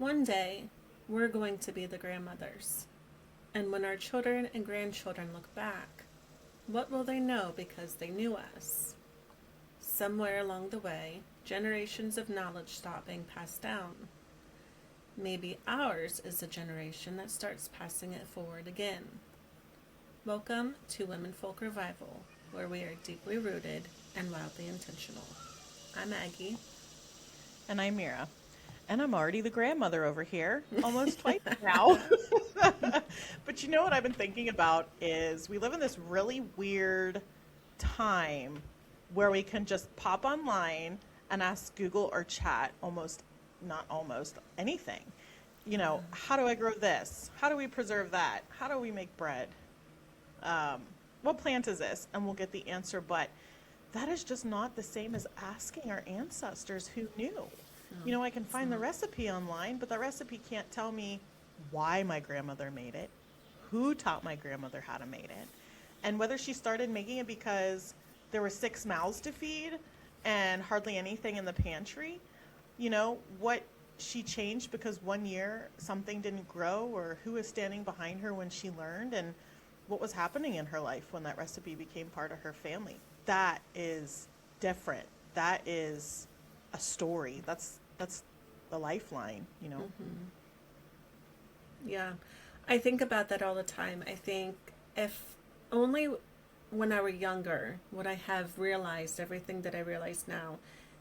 One day, we're going to be the grandmothers. And when our children and grandchildren look back, what will they know because they knew us? Somewhere along the way, generations of knowledge stop being passed down. Maybe ours is the generation that starts passing it forward again. Welcome to Womenfolk Revival, where we are deeply rooted and wildly intentional. I'm Maggie. And I'm Meara. And I'm already the grandmother over here, almost twice now. But you know what I've been thinking about is we live in this really weird time where we can just pop online and ask Google or chat not almost, anything. You know, how do I grow this? How do we preserve that? How do we make bread? What plant is this? And we'll get the answer, but that is just not the same as asking our ancestors who knew. You know, I can find the recipe online, but the recipe can't tell me why my grandmother made it, who taught my grandmother how to make it, and whether she started making it because there were 6 mouths to feed and hardly anything in the pantry. You know, what she changed because one year something didn't grow, or who was standing behind her when she learned, and what was happening in her life when that recipe became part of her family. That is different. That is a story. That's the lifeline, you know. Yeah, I think about that all the time. I think if only when I were younger would I have realized everything that I realize now,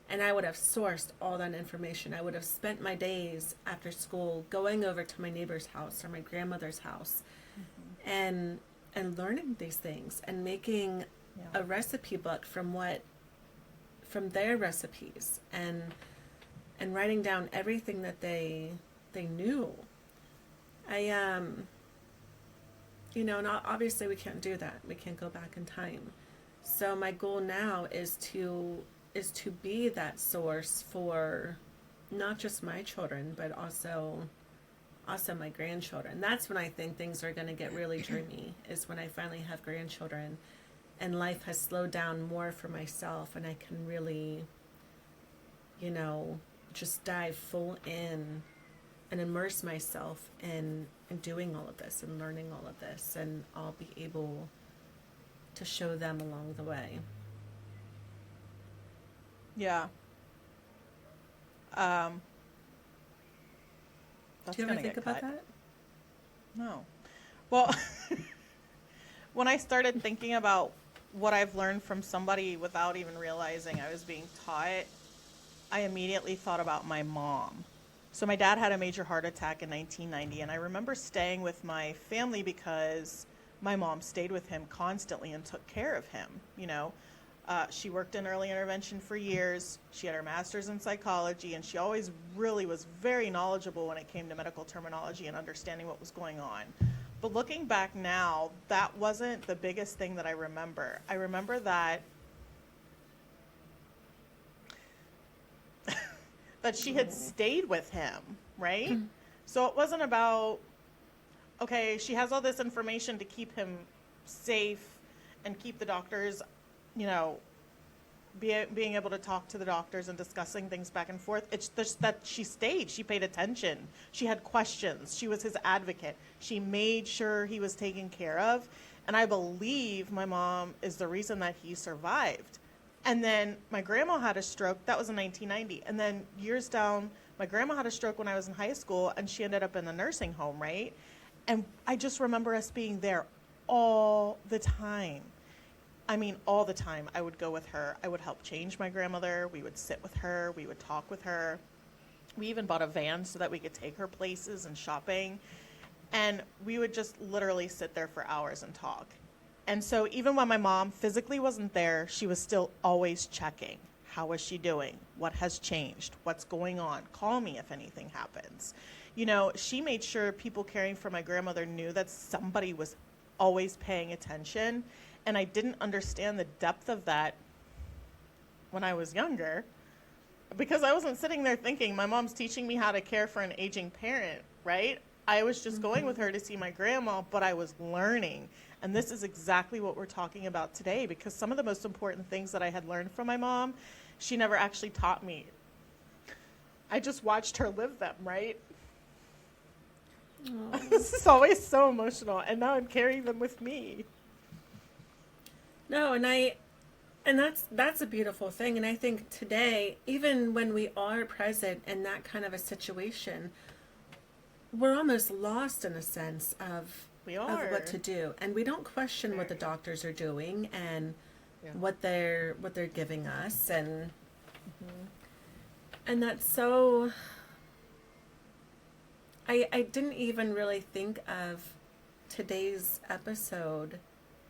and I would have sourced all that information. I would have spent my days after school going over to my neighbor's house or my grandmother's house and learning these things and making a recipe book from their recipes and writing down everything that they knew. You know, and obviously we can't do that. We can't go back in time. So my goal now is to be that source for not just my children, but also my grandchildren. That's when I think things are going to get really dreamy, is when I finally have grandchildren and life has slowed down more for myself and I can really, you know, just dive full in and immerse myself in doing all of this and learning all of this, and I'll be able to show them along the way. Yeah. That's Do you ever gonna think get about cut. that? No. Well, when I started thinking about what I've learned from somebody without even realizing I was being taught, I immediately thought about my mom. So my dad had a major heart attack in 1990, and I remember staying with my family because my mom stayed with him constantly and took care of him. You know, she worked in early intervention for years. She had her master's in psychology, and she always really was very knowledgeable when it came to medical terminology and understanding what was going on. But looking back now, that wasn't the biggest thing that I remember. I remember that she had stayed with him, right? So it wasn't about, okay, she has all this information to keep him safe and keep the doctors, you know, being able to talk to the doctors and discussing things back and forth. It's just that she stayed. She paid attention. She had questions. She was his advocate. She made sure he was taken care of. And I believe my mom is the reason that he survived. And then my grandma had a stroke. That was in 1990. And then years down, my grandma had a stroke when I was in high school, and she ended up in the nursing home, right? And I just remember us being there all the time. I mean, all the time. I would go with her. I would help change my grandmother. We would sit with her. We would talk with her. We even bought a van so that we could take her places and shopping. And we would just literally sit there for hours and talk. And so even when my mom physically wasn't there, she was still always checking. How is she doing? What has changed? What's going on? Call me if anything happens. You know, she made sure people caring for my grandmother knew that somebody was always paying attention. And I didn't understand the depth of that when I was younger, because I wasn't sitting there thinking, my mom's teaching me how to care for an aging parent, right? I was just going with her to see my grandma, but I was learning. And this is exactly what we're talking about today, because some of the most important things that I had learned from my mom, she never actually taught me. I just watched her live them, right? Oh. This is always so emotional, and now I'm carrying them with me. No, and that's a beautiful thing. And I think today, even when we are present in that kind of a situation, we're almost lost in a sense We of are. what to do, and we don't question what the doctors are doing and what they're giving us, and that's so. I didn't even really think of today's episode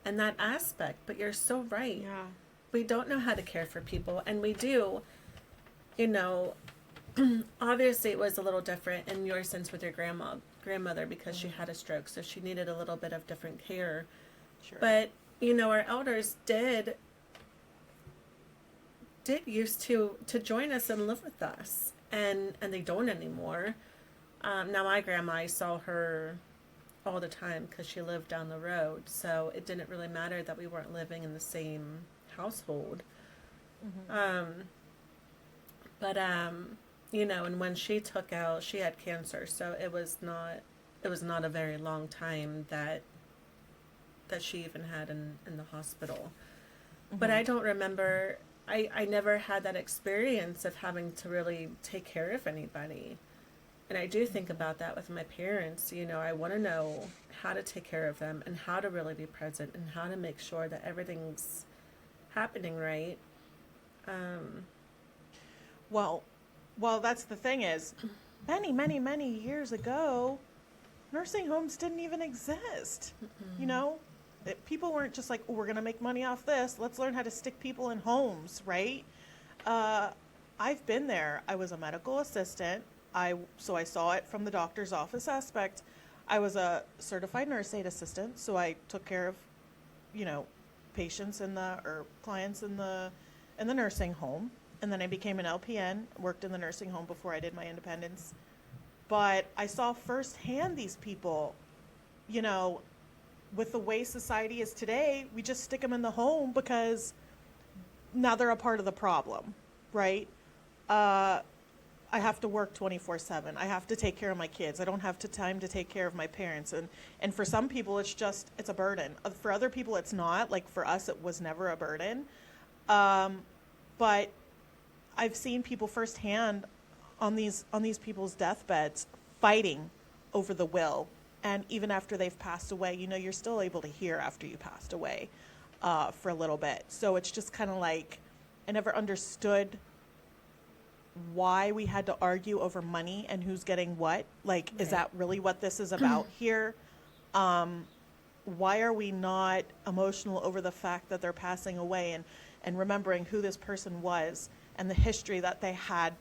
and that aspect, but you're so right. Yeah. We don't know how to care for people, and we do, you know, obviously it was a little different in your sense with your grandmother because she had a stroke, so she needed a little bit of different care. Sure. But, you know, our elders did used to join us and live with us, and they don't anymore. Now my grandma, I saw her all the time because she lived down the road, so it didn't really matter that we weren't living in the same household. But you know, and when she took out, she had cancer, so it was not a very long time that she even had in the hospital. But I don't remember. I never had that experience of having to really take care of anybody. And I do think about that with my parents. You know, I want to know how to take care of them and how to really be present and how to make sure that everything's happening right. Well, that's the thing is, many, many, many years ago, nursing homes didn't even exist. You know, people weren't just like, oh, we're going to make money off this. Let's learn how to stick people in homes, right? I've been there. I was a medical assistant. So I saw it from the doctor's office aspect. I was a certified nurse aide assistant, so I took care of, you know, patients or clients in the nursing home. And then I became an LPN, worked in the nursing home before I did my independence. But I saw firsthand these people, you know, with the way society is today, we just stick them in the home because now they're a part of the problem, right? I have to work 24/7. I have to take care of my kids. I don't have time to take care of my parents. And for some people, it's a burden. For other people, it's not. Like for us, it was never a burden. But I've seen people firsthand on these people's deathbeds fighting over the will. And even after they've passed away, you know, you're still able to hear after you passed away for a little bit. So it's just kind of like, I never understood why we had to argue over money and who's getting what. Like, Right. Is that really what this is about here? Why are we not emotional over the fact that they're passing away and remembering who this person was and the history that they had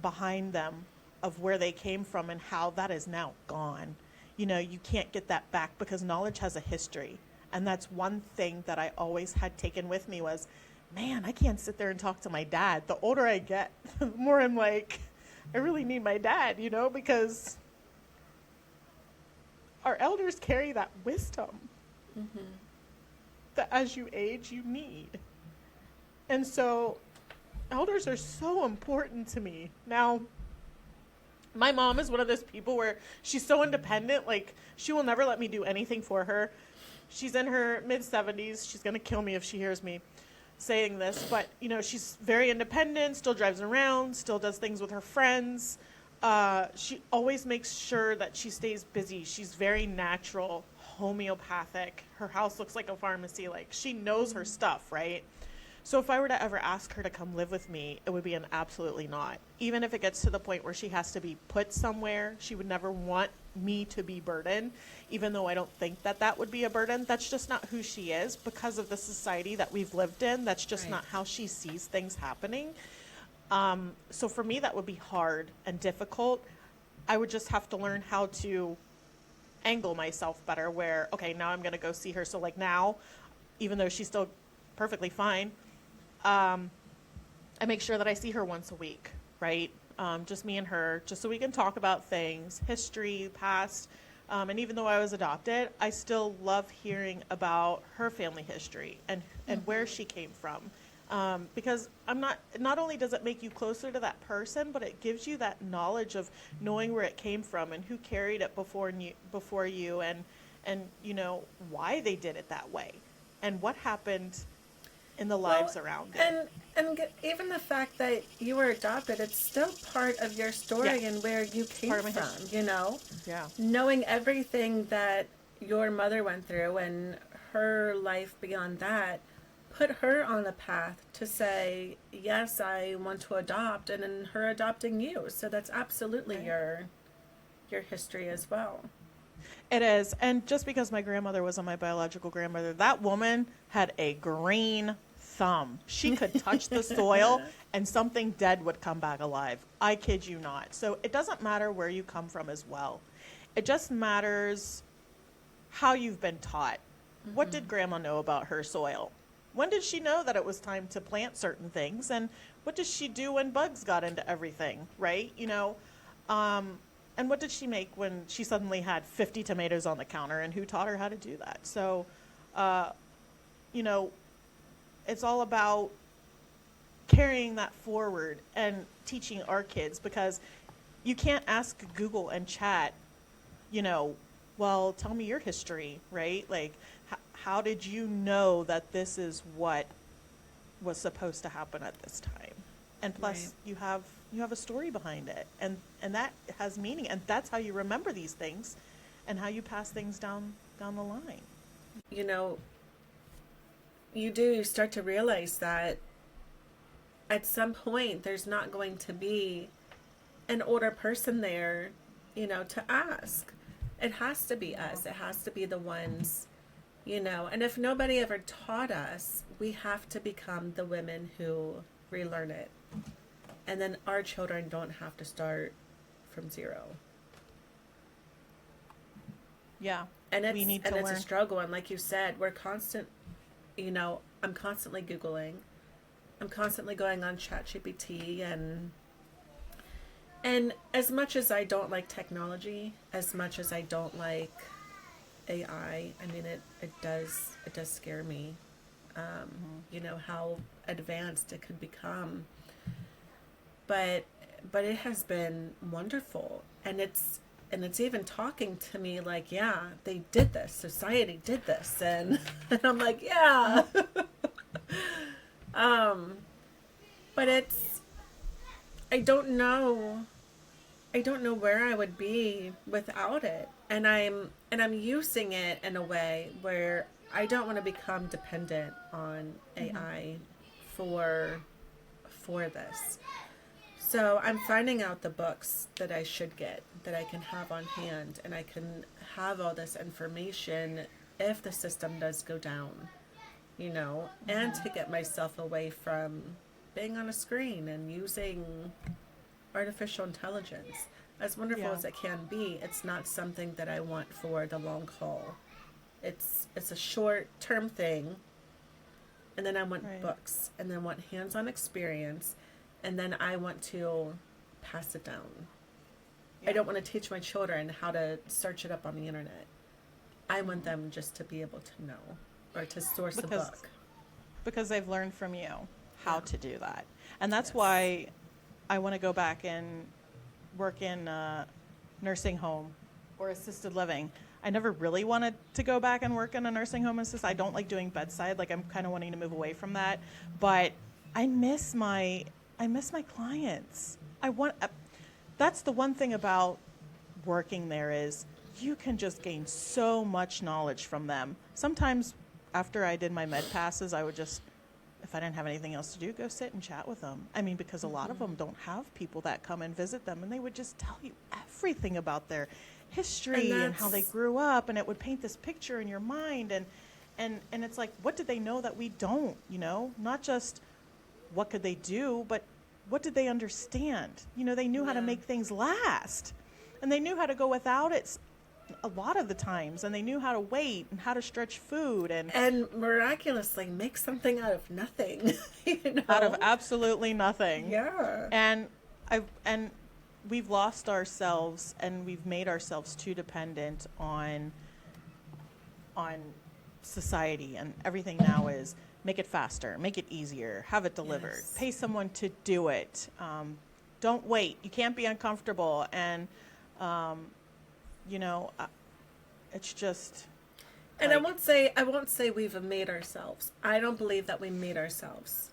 behind them of where they came from and how that is now gone? You know, you can't get that back because knowledge has a history. And that's one thing that I always had taken with me was, man, I can't sit there and talk to my dad. The older I get, the more I'm like, I really need my dad, you know, because our elders carry that wisdom that as you age, you need. And so elders are so important to me. Now, my mom is one of those people where she's so independent, like she will never let me do anything for her. She's in her mid-70s. She's going to kill me if she hears me saying this, but you know, she's very independent, still drives around, still does things with her friends. She always makes sure that she stays busy. She's very natural, homeopathic. Her house looks like a pharmacy. Like she knows her stuff, right? So if I were to ever ask her to come live with me, it would be an absolutely not. Even if it gets to the point where she has to be put somewhere, she would never want me to be burdened, even though I don't think that would be a burden. That's just not who she is because of the society that we've lived in. That's just Right. not how she sees things happening. So for me, that would be hard and difficult. I would just have to learn how to angle myself better where, okay, now I'm going to go see her. So like now, even though she's still perfectly fine, I make sure that I see her once a week, right? Just me and her, just so we can talk about things, history, past. And even though I was adopted, I still love hearing about her family history and where she came from. Because not only does it make you closer to that person, but it gives you that knowledge of knowing where it came from and who carried it before you, and why they did it that way, and what happened in the lives around it. Even the fact that you were adopted, it's still part of your story Yeah. and where you came Part of my from. history. Yeah. Knowing everything that your mother went through and her life beyond that put her on a path to say, yes, I want to adopt, and in her adopting you. So that's absolutely Right. your history as well. It is. And just because my grandmother wasn't my biological grandmother, that woman had a green thumb. She could touch the soil and something dead would come back alive. I kid you not. So it doesn't matter where you come from as well. It just matters how you've been taught. What did grandma know about her soil? When did she know that it was time to plant certain things? And what does she do when bugs got into everything, right? And what did she make when she suddenly had 50 tomatoes on the counter, and who taught her how to do that? So, uh, you know, it's all about carrying that forward and teaching our kids, because you can't ask Google and chat, well, tell me your history, right? Like, how did you know that this is what was supposed to happen at this time? And plus, you have a story behind it, and that has meaning, and that's how you remember these things, and how you pass things down the line. You start to realize that at some point there's not going to be an older person there, to ask. It has to be us. It has to be the ones, and if nobody ever taught us, we have to become the women who relearn it. And then our children don't have to start from zero. Yeah. And we need it's to learn. a struggle. And like you said, I'm constantly Googling. I'm constantly going on ChatGPT, and as much as I don't like technology, as much as I don't like AI, I mean, it does scare me. How advanced it could become. But it has been wonderful, and it's even talking to me like, yeah, they did this, society did this, and and I'm like, yeah. But I don't know where I would be without it, and I'm using it in a way where I don't want to become dependent on AI for this. So I'm finding out the books that I should get, that I can have on hand, and I can have all this information if the system does go down, and to get myself away from being on a screen and using artificial intelligence. As wonderful as it can be, it's not something that I want for the long haul. It's a short-term thing, and then I want books, and then I want hands-on experience, and then I want to pass it down. I don't want to teach my children how to search it up on the internet. I want them just to be able to know, or to source a book. Because they've learned from you how to do that. And that's why I want to go back and work in a nursing home or assisted living. I never really wanted to go back and work in a nursing home I don't like doing bedside. Like, I'm kind of wanting to move away from that. But I miss my clients. That's the one thing about working there, is you can just gain so much knowledge from them. Sometimes after I did my med passes, I would just, if I didn't have anything else to do, go sit and chat with them. I mean, because a lot of them don't have people that come and visit them, and they would just tell you everything about their history and how they grew up, and it would paint this picture in your mind, and it's like, what did they know that we don't, not just what could they do, but what did they understand? They knew how to make things last, and they knew how to go without it a lot of the times, and they knew how to wait and how to stretch food and miraculously make something out of nothing. Out of absolutely nothing. Yeah. And we've lost ourselves, and we've made ourselves too dependent on society, and everything now is make it faster, make it easier, have it delivered, Yes. pay someone to do it. Don't wait. You can't be uncomfortable. And, you know, it's just. And like, I won't say we've made ourselves. I don't believe that we made ourselves.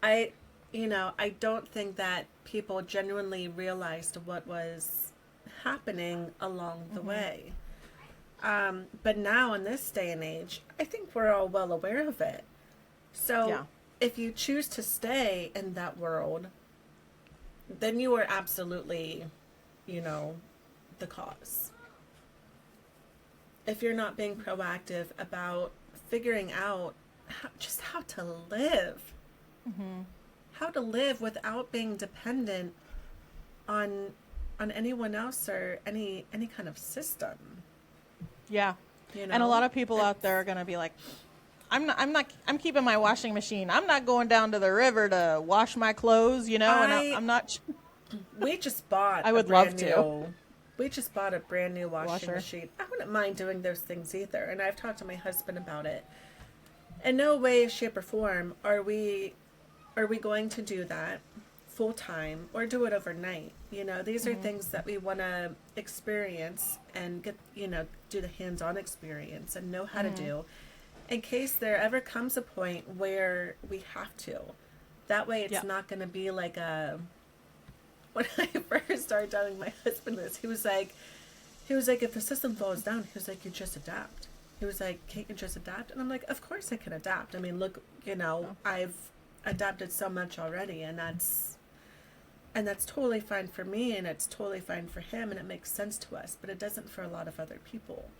I don't think that people genuinely realized what was happening along the way. But now in this day and age, I think we're all well aware of it. So Yeah. if you choose to stay in that world, then you are absolutely, the cause. If you're not being proactive about figuring out how to live, how to live without being dependent on anyone else or any kind of system. Yeah. You know? And a lot of people out there are going to be like, I'm keeping my washing machine. I'm not going down to the river to wash my clothes, and I'm not. We just bought. I would love to. We just bought a brand new washing Washer. machine. I wouldn't mind doing those things either, and I've talked to my husband about it. In no way, shape, or form are we going to do that full time or do it overnight. These are things that we want to experience and get, do the hands-on experience and know how to do, in case there ever comes a point where we have to. That way, it's not going to be like a. When I first started telling my husband this, he was like, if the system falls down, he was like, you just adapt. He was like, can't you just adapt? And I'm like, of course I can adapt. I mean, look, I've adapted so much already, and that's totally fine for me, and it's totally fine for him, and it makes sense to us, but it doesn't for a lot of other people.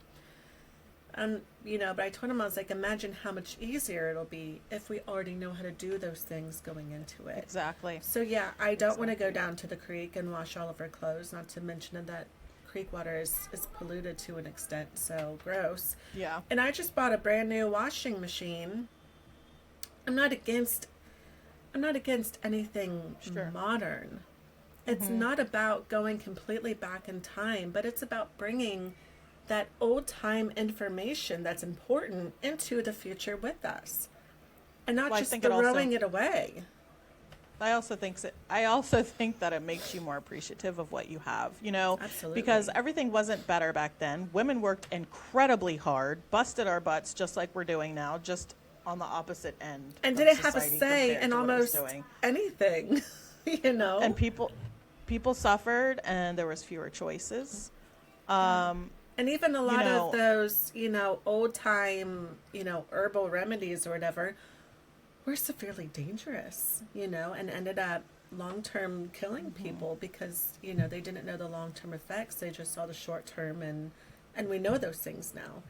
But I told him, I was like, imagine how much easier it'll be if we already know how to do those things going into it. Exactly. So yeah, I don't want to go down to the creek and wash all of our clothes, not to mention that creek water is polluted to an extent, so gross. Yeah. And I just bought a brand new washing machine. I'm not against anything modern. It's not about going completely back in time, but it's about bringing that old time information that's important into the future with us, and not just throwing it away. I also think that it makes you more appreciative of what you have, Absolutely. because everything wasn't better back then. Women worked incredibly hard, busted our butts just like we're doing now, just on the opposite end. And didn't have a say in almost anything, And people suffered, and there was fewer choices. And even a lot of those, old time, herbal remedies or whatever were severely dangerous, and ended up long-term killing people because, they didn't know the long-term effects. They just saw the short-term, and we know those things now.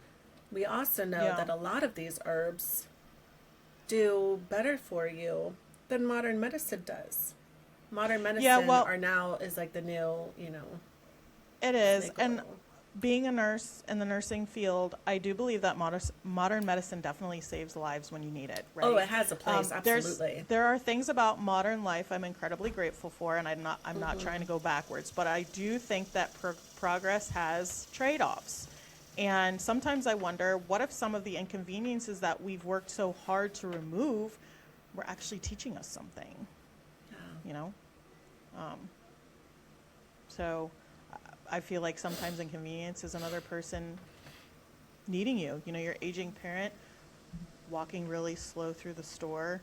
We also know that a lot of these herbs do better for you than modern medicine does. Modern medicine is like the new, It is. And being a nurse in the nursing field, I do believe that modern medicine definitely saves lives when you need it, right? Oh, it has a place, absolutely. There are things about modern life I'm incredibly grateful for, and I'm not trying to go backwards, but I do think that progress has trade-offs. And sometimes I wonder, what if some of the inconveniences that we've worked so hard to remove were actually teaching us something? Yeah. So I feel like sometimes inconvenience is another person needing you. Your aging parent walking really slow through the store.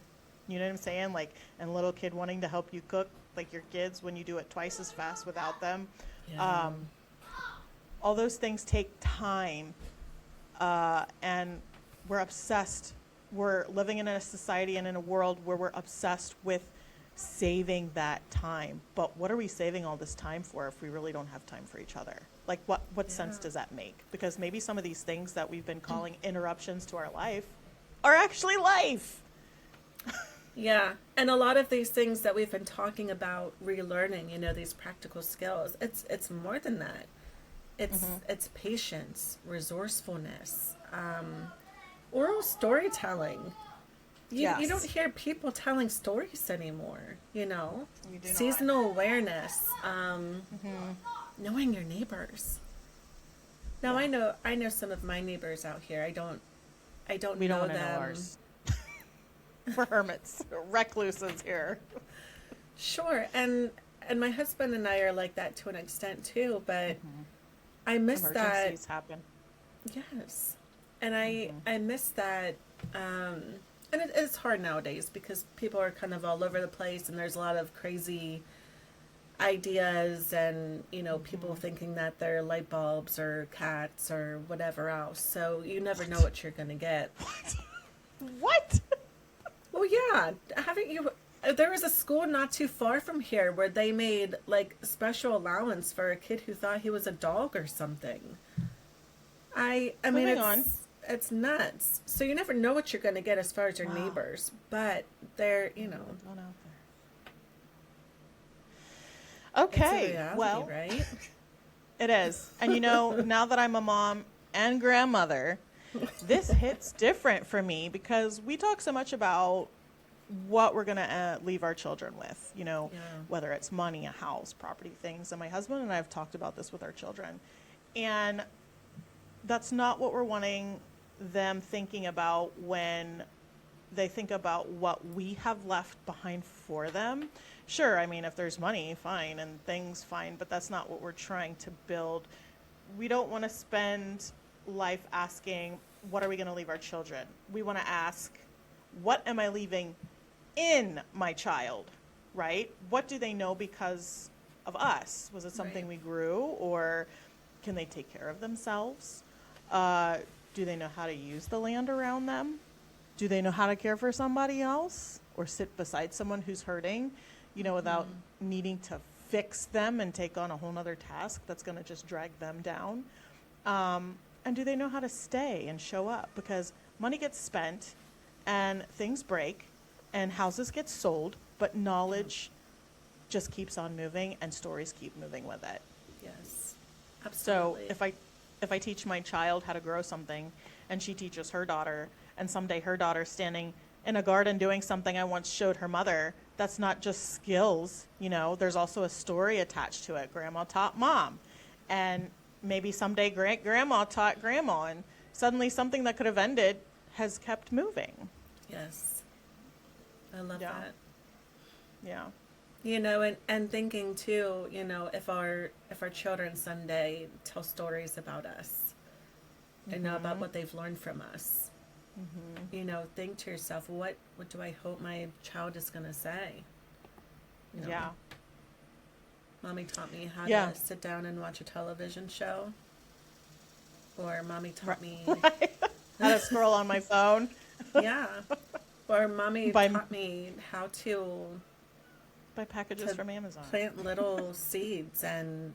You know what I'm saying? Like, and a little kid wanting to help you cook, like your kids when you do it twice as fast without them. Yeah. All those things take time, and we're obsessed. We're living in a society and in a world where we're obsessed with saving that time. But what are we saving all this time for if we really don't have time for each other? Like, what sense does that make? Because maybe some of these things that we've been calling interruptions to our life are actually life. Yeah, and a lot of these things that we've been talking about relearning, these practical skills, it's more than that. It's patience, resourcefulness, oral storytelling. You don't hear people telling stories anymore, Seasonal awareness, knowing your neighbors. Now I know some of my neighbors out here. I don't We know don't want them. to know ours. We're hermits, recluses here. Sure, and my husband and I are like that to an extent too, but I miss that. Emergencies happen. Yes, and I miss that. And it's hard nowadays because people are kind of all over the place, and there's a lot of crazy ideas, and people thinking that they're light bulbs or cats or whatever else. So you never know what you're gonna get. What? Well, yeah, haven't you? There was a school not too far from here where they made like special allowance for a kid who thought he was a dog or something. I mean, it's nuts. So you never know what you're going to get as far as your neighbors, but they're, Going out there. it's a Okay, reality, well, right? it is. And now that I'm a mom and grandmother, this hits different for me because we talk so much about what we're going to leave our children with, whether it's money, a house, property, things. And my husband and I have talked about this with our children. And that's not what we're wanting them thinking about when they think about what we have left behind for them. Sure, I mean, if there's money, fine, and things, fine, but that's not what we're trying to build. We don't want to spend life asking, what are we going to leave our children? We want to ask, what am I leaving in my child, right? What do they know because of us? Was it something we grew, or can they take care of themselves? Do they know how to use the land around them? Do they know how to care for somebody else or sit beside someone who's hurting, without needing to fix them and take on a whole nother task that's going to just drag them down? And do they know how to stay and show up? Because money gets spent and things break and houses get sold, but knowledge just keeps on moving and stories keep moving with it. Yes, absolutely. So if I teach my child how to grow something and she teaches her daughter, and someday her daughter's standing in a garden doing something I once showed her mother, that's not just skills, there's also a story attached to it. Grandma taught mom, and maybe someday grandma taught grandma, and suddenly something that could have ended has kept moving. Yes, I love that. Yeah. And thinking too, if our children someday tell stories about us, and know about what they've learned from us, think to yourself, what do I hope my child is going to say? Yeah. Mommy taught me how to sit down and watch a television show, or mommy taught me how to scroll on my phone. Yeah, or mommy taught me how to buy packages from Amazon, plant little seeds and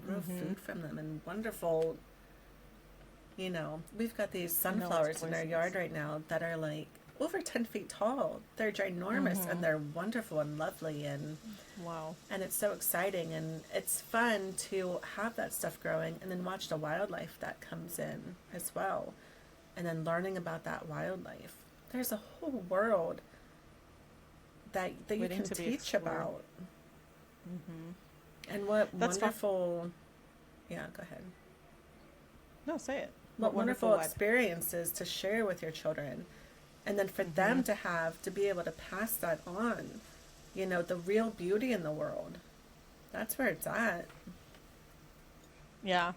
grow food from them, and wonderful. We've got these sunflowers in our yard right now that are like over 10 feet tall. They're ginormous and they're wonderful and lovely, and wow. And it's so exciting, and it's fun to have that stuff growing and then watch the wildlife that comes in as well, and then learning about that wildlife. There's a whole world that you can teach about. And what that's wonderful. Yeah, go ahead. No, say it. What wonderful experiences to share with your children, and then for them to be able to pass that on, the real beauty in the world. That's where it's at. Yeah.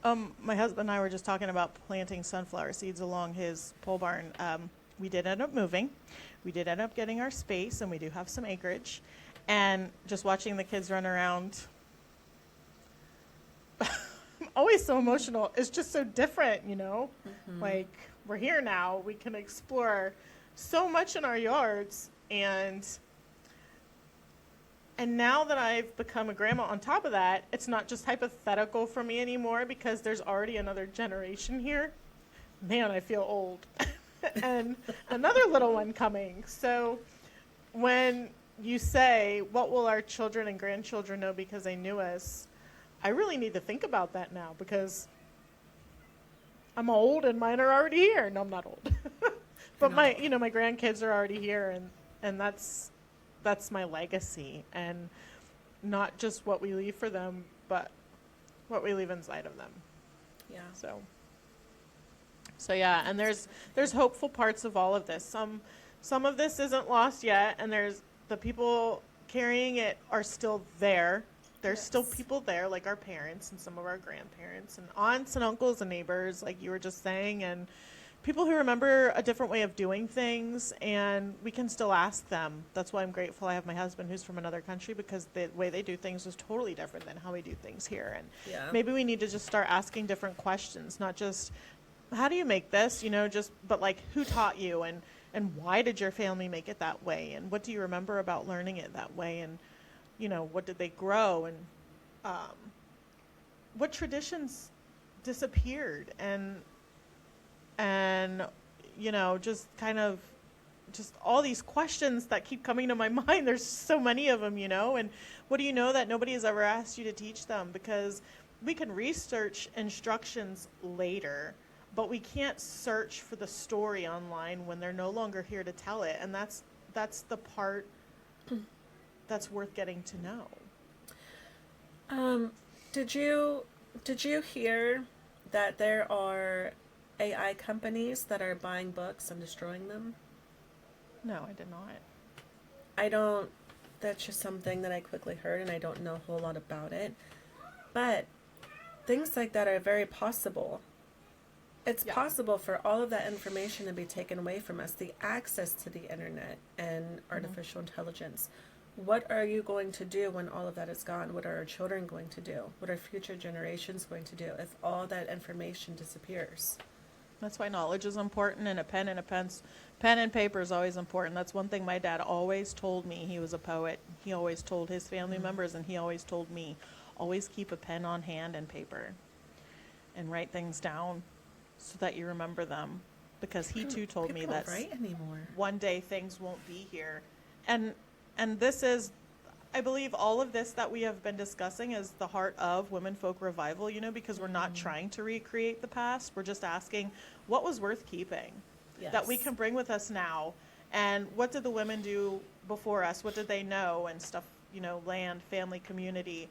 My husband and I were just talking about planting sunflower seeds along his pole barn. We did end up moving. We did end up getting our space, and we do have some acreage. And just watching the kids run around, I'm always so emotional. It's just so different, Like, we're here now. We can explore so much in our yards. And now that I've become a grandma on top of that, it's not just hypothetical for me anymore because there's already another generation here. Man, I feel old. And another little one coming. So when you say, what will our children and grandchildren know because they knew us? I really need to think about that now because I'm old and mine are already here. No, I'm not old. But my grandkids are already here, and that's my legacy, and not just what we leave for them, but what we leave inside of them. Yeah. So yeah, and there's hopeful parts of all of this. some of this isn't lost yet, and there's the people carrying it are still there. There's still Yes. people there, like our parents and some of our grandparents and aunts and uncles and neighbors, like you were just saying, and people who remember a different way of doing things, and we can still ask them. That's why I'm grateful I have my husband who's from another country, because the way they do things is totally different than how we do things here. And Yeah. maybe we need to just start asking different questions, not just how do you make this, just but like who taught you, and why did your family make it that way, and what do you remember about learning it that way, and what did they grow, and um, what traditions disappeared, and just kind of just all these questions that keep coming to my mind. There's so many of them, and what do you know that nobody has ever asked you to teach them? Because we can research instructions later, but we can't search for the story online when they're no longer here to tell it, and that's the part that's worth getting to know. Did you hear that there are AI companies that are buying books and destroying them? No, I did not. I don't. That's just something that I quickly heard, and I don't know a whole lot about it. But things like that are very possible. It's Yeah. possible for all of that information to be taken away from us, the access to the internet and artificial intelligence. What are you going to do when all of that is gone? What are our children going to do? What are future generations going to do if all that information disappears? That's why knowledge is important, and pen and paper is always important. That's one thing my dad always told me. He was a poet. He always told his family members, and he always told me, always keep a pen on hand and paper and write things down so that you remember them. Because he too told me People that don't write anymore. one day things won't be here. And this is, I believe all of this that we have been discussing is the heart of Womenfolk Revival, because we're not trying to recreate the past. We're just asking what was worth keeping that we Yes. can bring with us now. And what did the women do before us? What did they know and stuff, land, family, community.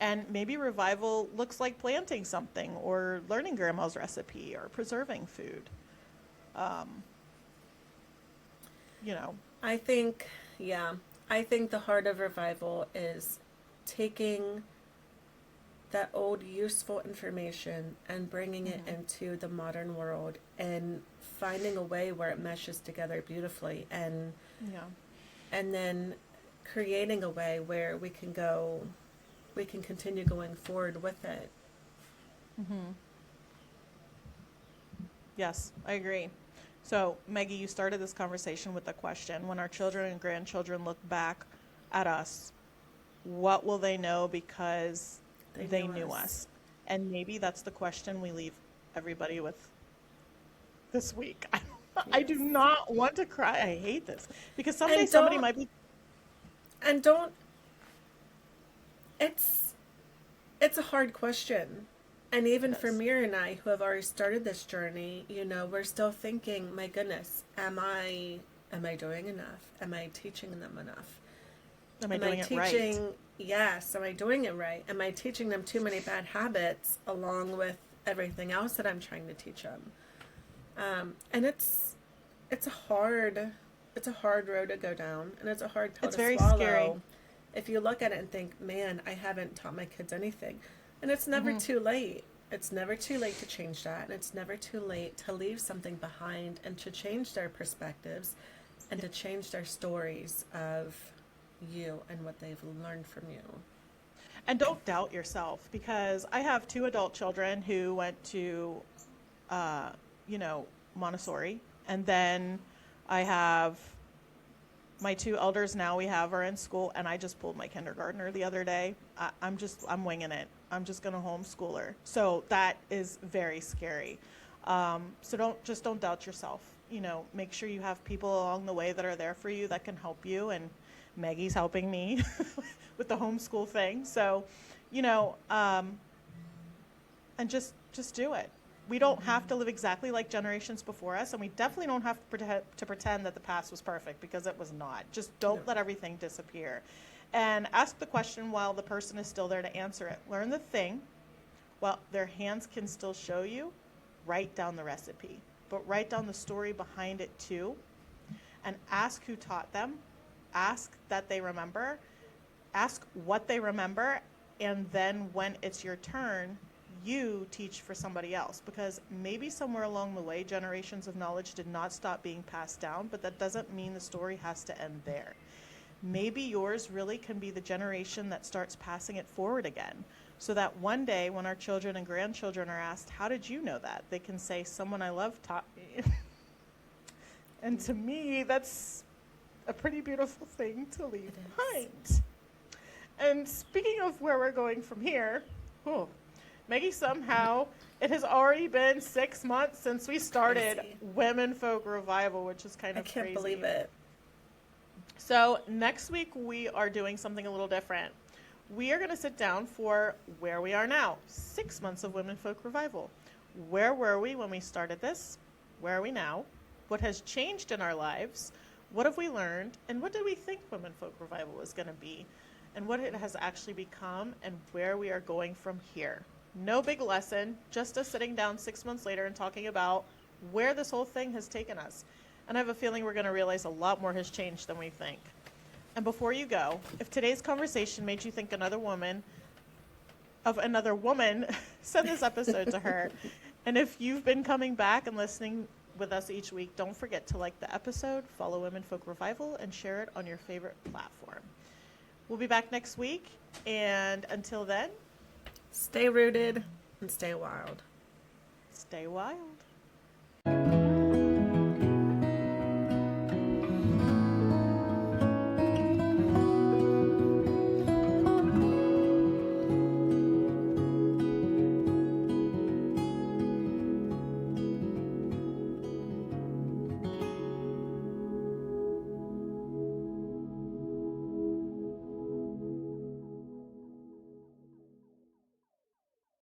And maybe revival looks like planting something or learning grandma's recipe or preserving food. I think, yeah, I think the heart of revival is taking that old useful information and bringing it into the modern world and finding a way where it meshes together beautifully, and Yeah. then creating a way where we can continue going forward with it. Yes, I agree. So, Maggie, you started this conversation with a question. When our children and grandchildren look back at us, what will they know because they knew us? And maybe that's the question we leave everybody with this week. I do not want to cry. I hate this. Because someday And somebody don't might be. and don't it's a hard question. And even for Yes. Meara and I, who have already started this journey, we're still thinking, my goodness, am I doing enough? Am I teaching them enough? Am I Am I doing it right? teaching, yes, am I doing it right? Am I teaching them too many bad habits along with everything else that I'm trying to teach them? And it's a hard road to go down, and it's a hard pill It's to very swallow. scary. If you look at it and think, man, I haven't taught my kids anything. And it's never too late. It's never too late to change that, and it's never too late to leave something behind and to change their perspectives and to change their stories of you and what they've learned from you. And don't doubt yourself, because I have 2 adult children who went to, Montessori. And then I have my 2 elders now we have are in school, and I just pulled my kindergartner the other day. I'm winging it. I'm just going to homeschool her. So that is very scary. So don't doubt yourself. Make sure you have people along the way that are there for you that can help you. And Maggie's helping me with the homeschool thing. So, and just do it. We don't have to live exactly like generations before us, and we definitely don't have to pretend that the past was perfect, because it was not. Just don't let everything disappear. And ask the question while the person is still there to answer it. Learn the thing while their hands can still show you. Write down the recipe, but write down the story behind it too. and ask who taught them, ask that they remember, ask what they remember, and then when it's your turn, you teach for somebody else, because maybe somewhere along the way generations of knowledge did not stop being passed down, but that doesn't mean the story has to end there. Maybe yours really can be the generation that starts passing it forward again, so that one day when our children and grandchildren are asked, how did you know that? They can say, someone I love taught me. And to me, that's a pretty beautiful thing to leave behind. And speaking of where we're going from here, Maggie, somehow it has already been 6 months since we started Womenfolk Revival, which is kind of crazy. I can't believe it. So next week we are doing something a little different. We are going to sit down for where we are now, 6 months of Womenfolk Revival. Where were we when we started this? Where are we now? What has changed in our lives? What have we learned? And what did we think Womenfolk Revival was going to be? And what it has actually become, and where we are going from here. No big lesson, just us sitting down 6 months later and talking about where this whole thing has taken us. And I have a feeling we're going to realize a lot more has changed than we think. And before you go, if today's conversation made you think of another woman, send this episode to her. And if you've been coming back and listening with us each week, don't forget to like the episode, follow Womenfolk Revival, and share it on your favorite platform. We'll be back next week, and until then, stay rooted and stay wild. Stay wild.